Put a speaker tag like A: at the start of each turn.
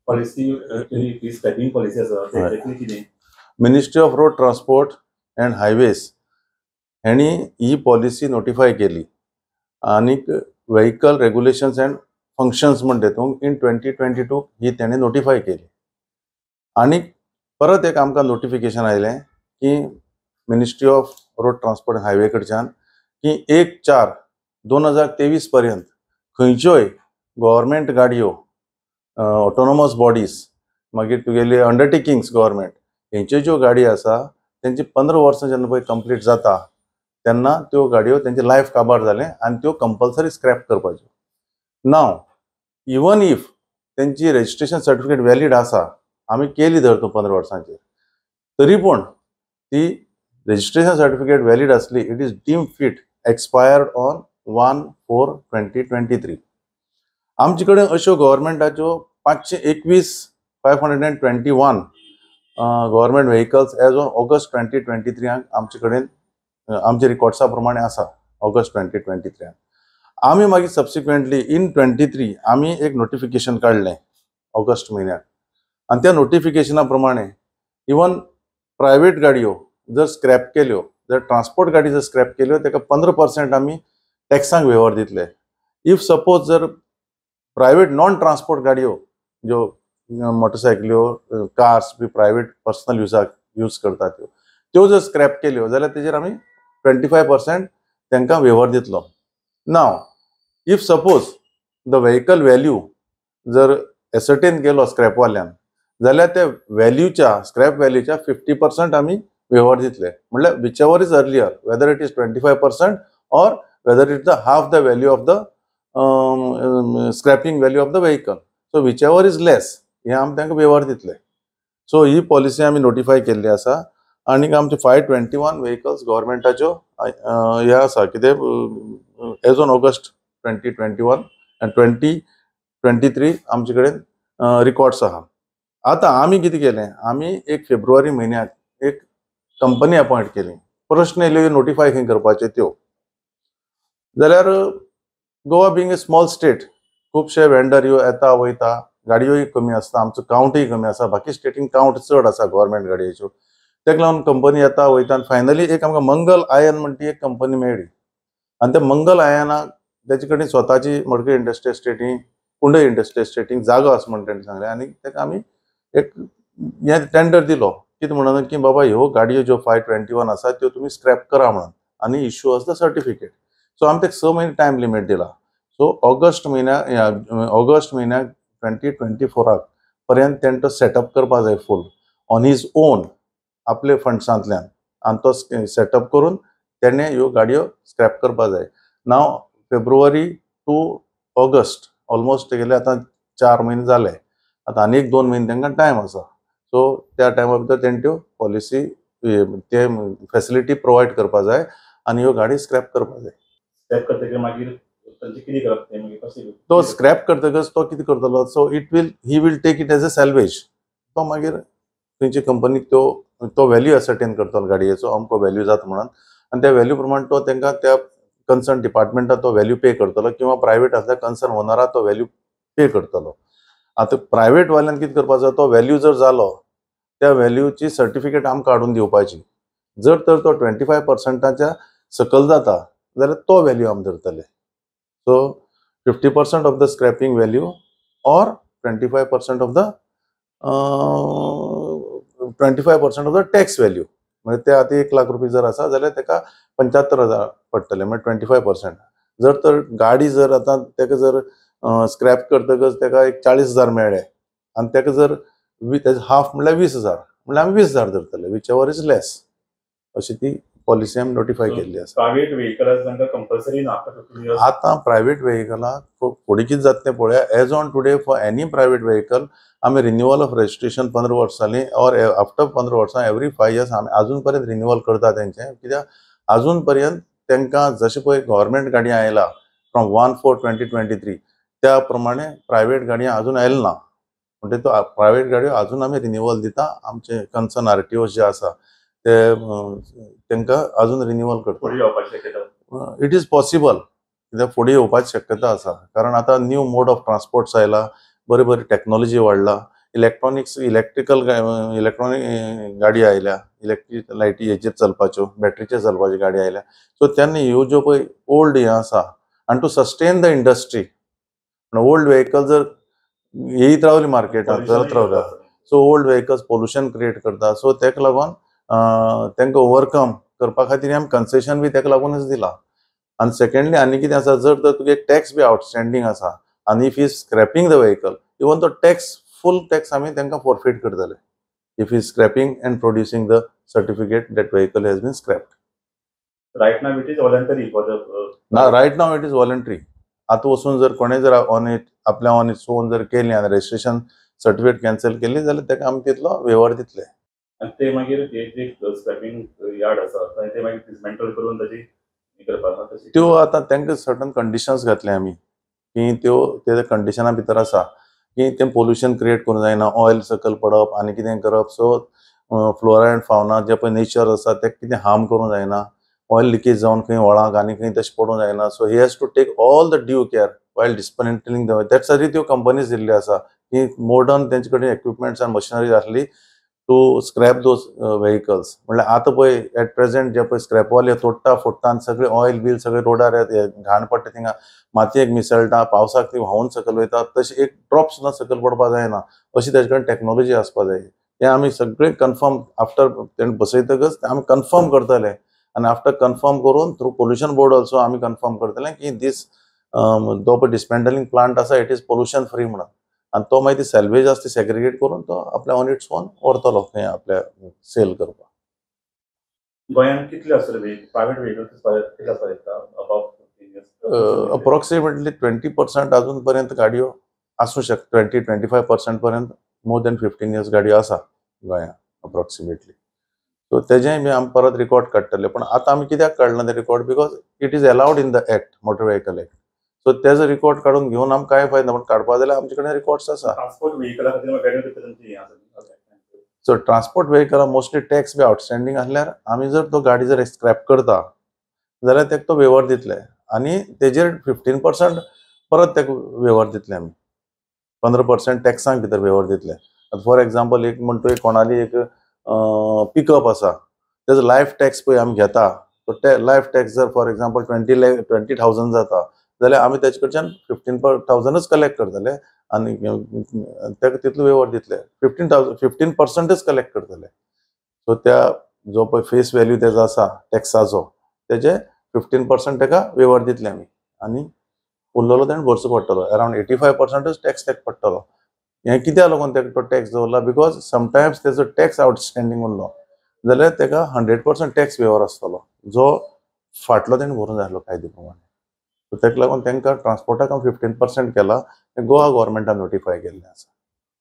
A: Policy scrapping policy आसा ते exactly कितें?
B: Ministry of road transport and highways हेणी ही पॉलिसी नोटिफाय केली आणि व्हेकल रेग्युलेशन्स अँड फंक्शन्स म्हण तेतूंक इन 2022 ही तेणे नोटिफाय केली. आणि परत एक आमकां नोटिफिकेशन आयलें की ministry of road transport and highway कडच्यान की 1/4/2023 पर्यंत खंयच्योय गव्हर्मेंट गाडयो, ऑटोनॉमस बॉडीज, मागीर तुगेले अंडरटेकिंग्स गव्हर्मेंट हेंच्यो ज्यो गाडी आसा तेंची 15 वर्सां जेन्ना पळय कंप्लीट जाता तेन्ना त्यो गाडयो तेंचे लायफ काबार जालें आनी त्यो कंपल्सरी स्क्रॅप करपाच्यो. नाव इवन इफ तेंची रेजिस्ट्रेशन सर्टिफिकेट वॅलीड आसा, आमी केली धर तूं 15 वर्सांचेर, तरी पूण ती रेजिस्ट्रेशन सर्टिफिकेट वॅलीड आसली, it is deem fit expired on 1/4/2023. आमचे कडेन अश्यो गव्हर्मेंटाच्यो 521 government vehicles as on August 2023 आमचे कडेन आमचे रिकॉर्ड्सा प्रमाणे आसा. ऑगस्ट 2023 आमी मागीर सबसिक्वेंटली इन 23 आमी एक नोटिफिकेशन काडलें ऑगस्ट म्हयन्याक आनी त्या नोटिफिकेशना प्रमाणे इवन प्रायवेट गाडयो जर स्क्रॅप केल्यो, जर ट्रान्सपोर्ट गाडी जर स्क्रॅप केल्यो ताका 15% आमी टॅक्सांक वेव्हार दितले. इफ सपोज जर प्रायवेट नॉन ट्रान्सपोर्ट गाडयो ज्यो मोटरसायकल्यो, कार्स बी प्रायवेट पर्सनल यूज करतात त्यो जर स्क्रॅप केल्यो जाल्यार तेजेर आमी 25% तांकां वेव्हार दितलो. Now if suppose the vehicle value जर एसर्टेन केलो स्क्रॅपवाल्यान जाल्यार त्या व्हॅल्यूच्या स्क्रॅप व्हॅल्यूच्या 50% आमी वेव्हार दितले. म्हणल्यार which ever is earlier, whether it is 25% or whether it is the half the value of the scrapping value of the vehicle. So which ever is less हे आमी तांकां वेव्हार दितले. सो ही पॉलिसी आमी नोटिफाय केल्ली आसा. आनीक आमचे 521 व्हेकल्स गव्हर्मेंटाच्यो हे आसा कितें एज ऑन ऑगस्ट 2021 आनी 2023 आमचे कडेन रिकॉर्ड्स आहा. आतां आमी कितें केलें, आमी 1 फेब्रुवारी म्हयन्याक एक कंपनी अपॉयंट केली. प्रश्न येयल्यो नोटिफाय खंय करपाच्यो त्यो. जाल्यार गोवा बिंग ए स्मॉल स्टेट, खुबशे वेंडर ह्यो येता वयता, गाडयोय कमी आसता, आमचो कावंटूय कमी आसा. बाकी स्टेटीन कावंट चड आसा गव्हर्मेंट गाडयेच्यो. ताका लागून कंपनी येता वयता आनी फायनली एक आमकां मंगल आयन म्हण ती एक कंपनी मेळ्ळी. आनी त्या मंगल आयनाक तेजे कडेन स्वताची मडकय इंडस्ट्रियल एस्टेटींग, कुंडय इंडस्ट्रियल एस्टेटींग जागो आसा म्हण तेणें सांगलें. आनी ताका आमी एक हे टेंडर दिलो कितें म्हणून की बाबा ह्यो गाडयो ज्यो 521 आसा त्यो तुमी स्क्रॅप करा म्हणून आनी issue us the certificate. So आमी ताका 6 म्हयने टायम लिमीट दिला. सो ऑगस्ट म्हयन्याक 2024 पर्यंत तेणें तो सेटअप करपा जाय फूल ऑन हीज ओन आपले फंड्सांतल्यान आनी तो सेटअप करून तेणें ह्यो गाडयो स्क्रॅप करपा जाय. नाव फेब्रुवारी टू ऑगस्ट ऑलमोस्ट तेगेले आतां 4 म्हयने जाले. आतां आनी 1-2 म्हयने तांकां टायम आसा. सो त्या टायमा भितर तेणें त्यो पॉलिसी ते फॅसिलिटी प्रोवायड करपा जाय आनी ह्यो गाडी स्क्रॅप करपा जाय.
A: स्क्रॅप करतकीर मागीर कितें करप तें मागीर कशें
B: तो स्क्रॅप करतकच तो कितें करतलो, so he will take it as a salvage. तो मागीर खंयची कंपनीक तो व्हॅल्यू असर्टेन करतलो गाडयेचो, अमको व्हॅल्यू जाता म्हणून आनी त्या व्हॅल्यू प्रमाण तो तांकां त्या कन्सर्न डिपार्टमेंटाक तो व्हॅल्यू पे करतलो किंवा प्रायवेट आसल्यार कन्सर्न ओनराक तो व्हॅल्यू पे करतलो. आतां प्रायवेट वाल्यान कितें करपाचो, तो व्हॅल्यू जर जालो त्या व्हॅल्यूची सर्टिफिकेट आमकां काडून दिवपाची. जर तर तो 25%च्या सकयल जाता जाल्यार तो व्हॅल्यू आमी धरतले. So 50% of the scrapping value or 25% of the tax value. म्हणजे ते आतां 1 लाख रुपये जर आसा जाल्यार ताका 75,000 पडटले, म्हणजे 25%. जर तर गाडी जर आतां ताका जर स्क्रॅप करतकच ताका एक 40,000 मेळ्ळे आनी ताका जर हाफ म्हणल्यार 20,000, म्हणल्यार आमी 20,000 धरतले, विच एवर इज लेस. अशी ती पॉलिसी आमी नोटिफाय केल्ली आसा.
A: प्रायवेट व्हेकल्स तांकां कंपल्सरी ना.
B: आतां प्रायवेट व्हेकलाक फुडें कितें जाता तें पळोवया. As on today for any private vehicle आमी रिन्युअल ऑफ रजिस्ट्रेशन 15 वर्सांनी ऑर आफ्टर 15 वर्सां एवरी 5 years आमी अजून पर्यंत रिन्युअल करता तेंचें. कित्याक अजून पर्यंत तांकां जशें पळय गव्हर्मेंट गाडी आयला फ्रॉम 1/4/2023 त्या प्रमाणे प्रायवेट गाडयो अजून आयले ना. म्हणजे तो प्रायवेट गाडयो अजून आमी रिन्युअल दिता. आमचे कन्सर्न RTOs जे आसा ते तांकां अजून रिन्युअल करता. इट इज पॉसिबल, कित्याक फुडें येवपाची शक्यता आसा. कारण आतां न्यू मोड ऑफ ट्रान्सपोर्ट्स आयला. बरी बरी टेक्नॉलॉजी वाडला, इलेक्ट्रीक गाडी आयल्या, इलेक्ट्रीक लायटी हेचेर चलपाच्यो, बॅटरीचेर चलपाच्यो गाडी आयल्या. सो तेन्ना ह्यो ज्यो पळय ओल्ड हे आसा, आनी to sustain the industry, old vehicle जर येयत रावली मार्केटांत चलत रावल्या, so old vehicles pollution create करता. सो तेका लागून तांकां ओवरकम करपा खातीर आमी कन्सेशन बी तेका लागूनच दिला. आनी सेकंडली आनी कितें आसा, जर तर तुगे टॅक्स बी आउटस्टँडींग आसा आनी if is scrapping the vehicle, even तो फूल टॅक्स आमी तांकां फॉरफीट करतले if is scrapping and producing the certificate that vehicle has been scrapped.
A: Right now it is voluntary for the
B: right now it is voluntary. आतां वचून जर कोणें जर आपल्या ऑन इट्स ओन जर केलें आनी रजिस्ट्रेशन सर्टिफिकेट कॅन्सल केली जाल्यार ताका आमी तितलो व्यवहार दितले.
A: आनी ते मागीर जे स्क्रॅपिंग यार्ड आसा थंय ते मागीर डिसमेंटल करून ताची हे करपाक तशी
B: त्यो आतां तांकां सर्टन कंडिशन्स घातले आमी की त्यो ते कंडिशना भितर आसा की तें पोल्युशन क्रिएट करूंक जायना, ऑयल सकयल पडप आनी कितें करप. सो फ्लोरा एंड फावना जे पळय नेचर आसा तेका कितें हार्म करूंक जायना, ऑयल लिकेज जावन खंय व्हळाक आनी खंय तशें पडूंक जायना. So he has to take all the due care while dismantling the that साठी त्यो कंपनीज दिल्ल्यो आसा की मॉडर्न तेंचे कडेन इक्विपमेंट्स आनी मशिनरीज आसली टू स्क्रॅप दोज व्हेकल्स. म्हणल्यार आतां पळय एट प्रेझेंट जे पळय स्क्रॅपवाले तोडटा फोडटा आनी सगळे ऑयल बील सगळे रोडार घाण पडटा, थिंगा मातयेक मिसळटा, पावसाक ती व्हांवून सकयल वयता, तशी एक ड्रॉप सुद्दां सकयल पडपाक जायना अशी तेजे कडेन टॅक्नॉलॉजी आसपाक जाय. तें आमी सगळें कन्फर्म आफ्टर तेणें बसयतकच आमी कन्फर्म करतले आनी आफ्टर कन्फर्म करून थ्रू पोल्युशन बोर्ड ऑल्सो आमी कन्फर्म करतले की दीस जो पळय डिस्मेंटलिंग प्लांट आसा इट इज पोल्युशन फ्री म्हणून. आनी तो मागीर ती सॅल्वेज आसा ती सेग्रिगेट करून तो आपल्या ऑन इट्स ओन व्हरतलो खंय आपल्या सेल करपाक.
A: गोंयांत कितले आसतले प्रायव्हेट व्हेकल्स कितले आसा अबाव
B: अप्रॉक्सिमेटली 20% अजून पर्यंत गाडयो आसूं शकता, 20-25% पर्यंत मोर दॅन 15 years गाडयो आसा गोंयांत अप्रॉक्सिमेटली. सो तेजेंय बी आमी परत रिकॉर्ड काडटले. पण आतां आमी कित्याक काडना ते record, because it is allowed in the act, motor vehicle act. So तेजो रिकॉर्ड काडून घेवन आमकां कांय फायदा, पण काडपा जाल्यार आमचे कडेन रिकॉर्ड्स आसा.
A: ट्रान्सपोर्ट व्हेकला खातीर वेगळे तेंची
B: सो ट्रान्सपोर्ट व्हेकला मोस्टली टॅक्स बी आउटस्टँडींग आसल्यार आमी जर तो गाडी जर स्क्रॅप करता जाल्यार ताका तो व्यवहार दितले आनी तेजेर 15% परत ताका व्यवहार दितले आमी. 15% टॅक्सांक भितर व्यवहार दितले. फॉर एक्झाम्पल एक म्हणटा एक कोणाली एक पिकअप आसा, तेजो लायफ टॅक्स पळय आमी घेता, तो लायफ टॅक्स जर फॉर एक्झाम्पल 20,000 जाता जाल्यार आमी तेजे कडच्यान 15,000च कलेक्ट करतले आनी ताका तितलो व्यवहार दितले. 15% कलेक्ट करतले. सो त्या जो पळय फेस व्हॅल्यू तेजो आसा टॅक्साचो तेजे 15% ताका व्यवहार दितले आमी आनी उरलेलो ताणें भरचो पडटलो. अरावंड 85% टॅक्स ताका पडटलो. हें कित्याक लागून ताका तो टॅक्स दवरला, बिकॉज समटायम्स तेजो टॅक्स आउटस्टँडींग उरलो जाल्यार ताका 100% टॅक्स व्यवहार आसतलो जो फाटलो ताणें भरूंक जाय आसलो कायदे प्रमाणे. सो ताका लागून तांकां ट्रान्सपोर्टाक 15% केला, गोवा गव्हर्मेंटान नोटिफाय केल्लें आसा.